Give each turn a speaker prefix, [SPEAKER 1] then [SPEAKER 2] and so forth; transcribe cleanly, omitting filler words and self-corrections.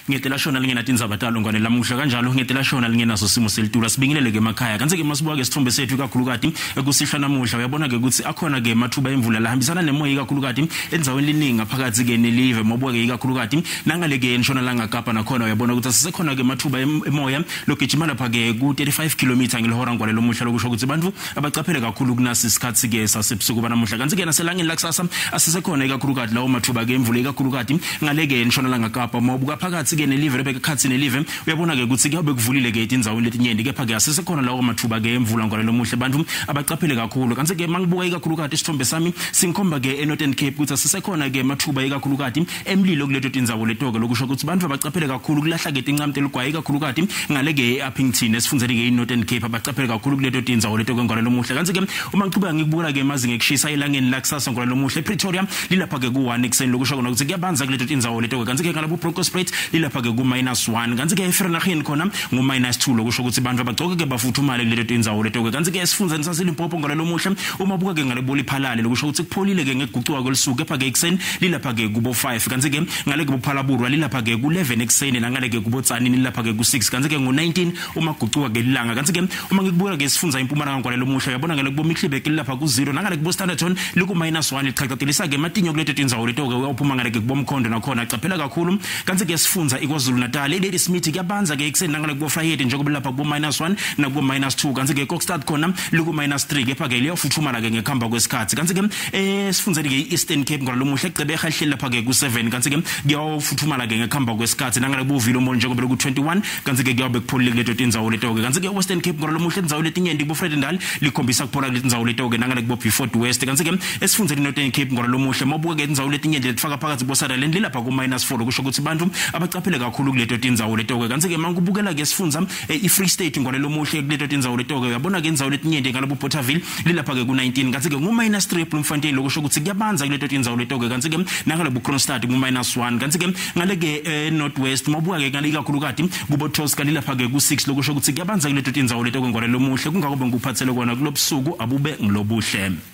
[SPEAKER 1] ngitela shona lingena Tindzaba talo ngwane lamuhla kanjalo ngitela shona lingena so Simo selitulu sibingelele ke emakhaya kanti ke masibuka ke sithombe sethu kakhulukati ekusihla namuhla uyabona ke ukuthi akhona ke mathuba emvula la hambisana nemoya kakhulukati enzaweni liningi ngaphakathi ke nelive mobuka ke kakhulukati nangale ke enshona langa Kapa nakhona uyabona ukuthi sisekhona ke mathuba emoya lokugijima lapha ke ku 35 km ngilihora ngwane lomuhla lokusho ukuthi bantu abacaphele kakhulu kunasi isikhathi ke sasebusuku banamuhla kanti ke naselangeni lakusasa asisekhona kakhulukati lawo mathuba ke emvula kakhulukati ngale ke enshona langa Kapa mobuka phakathi ke nelive rebeka khathi nelive uyabona ke ukuthi kuyobe kuvulile ke indzawo letinyendi kepha ke asisekhona lawo mathuba ke emvula ngwane lomuhle bantu abacaphele kakhulu kanti ke mangibuka ikakhulukati isithombe sami singikhomba ke eNorthern Cape ukuthi asisekhona ke mathuba ikakhulukati emlilo kuleto tindzawo letoko lokusho ukuthi bantu abacaphele kakhulu kulahla ke tincamte lugwayi ikakhulukati ngale ke eAppington esifundzeni ke eNorthern Cape abacaphele kakhulu kuleto tindzawo letoko ngwane lomuhle kanti ke uma ngiqhubeka ngikubukela ke mazinga ekushisa ilangeni lakusasa ngwane lomuhle ePretoria lilapha ke ku1 ekseni lokusho khona ukuthi kuyabanza kuleto tindzawo letoko kanti ke ngalabo Bronkosspruit lilapha ke ku -1 kanti ke eVereeniging khona ngu -2 lokusho ukuthi bantu abagcoke ke bafuthumale kuleto tindzawo letoko kanti ke esifundzeni saseLimpopo ngalo lomuhle uma buka ke ngaleboli phalale lokusho ukuthi kupholile ke ngeguquka kwelisuku kepha ke ekseni lilapha ke kubo 5 kanti ke ngale ke bophalabulwa lilapha ke ku 11 ekseni nangale ke kubotsani lilapha ke ku 6 kanti ke ngo 19 uma guquka ke lilanga kanti ke uma ngikubuka ke sifundza impumalanga ngalo lomuhle yabona ngale kubo Mihlibek lilapha ku 0 nangale kubo Standerton liku -1 lichaqaqelisa ke matinyo kuleto tindzawo letoko uyaphuma ngale ke kubo Mkhondo nakhona caphela kakhulu kanti ke sifundza iKwaZulu Natal Lady Smith kuyabanza ke ekseni nangale kubo Friday njengoba lapha kubo -1 na kubo -2 kanti ke Kokstad khona liku -3 kepha ke liyafuthumala ke ngekhamba kwesikhathi kanti ke sifundzeni ke Eastern Cape ngalo lomuhle ecebeka ehleli lapha ke ku 7 kanti ke kuyafuthumala ke ngekhamba kwesikhathi nangale kubo Vilo Mall njengoba ku 21 kanti ke kuyabe kupholile kuleto tindzawo letoko kanti ke Western Cape ngalo lomuhle indzawo letinyendi kubo Fredendal likhombisa kuphola kuleto tindzawo letoko nangale kubo Beaufort West kanti ke esifundzeni Northern Cape ngalo lomuhle mabuka ke indzawo letinyendi lefaka phakathi bo Sutherland lilapha ku -4 kusho ukuthi bantu abacaphele kakhulu kuleto tindzawo letoko kanti ke mangikubukela ke sifundza iFree State ngalo lomuhle kuleto tindzawo letoko uyabona ke indzawo letinyendi ngalo Bothaville lilapha ke ku 19 kanti ke -3 Bloemfontein lokusho ukuthi kuyabanza kuleto tindzawo letoko kanti ke nangale buKroonstad ku -1 kanti ke ngale ke Northwest mabuka ke ngale kakhulukati kubo Tosca lilapha ke ku 6 lokusho ukuthi kuyabanza kuleto tindzawo letoko ngalo lomuhle kungakobe ngikuphathele kona kulobusuku abube ngilobuhle.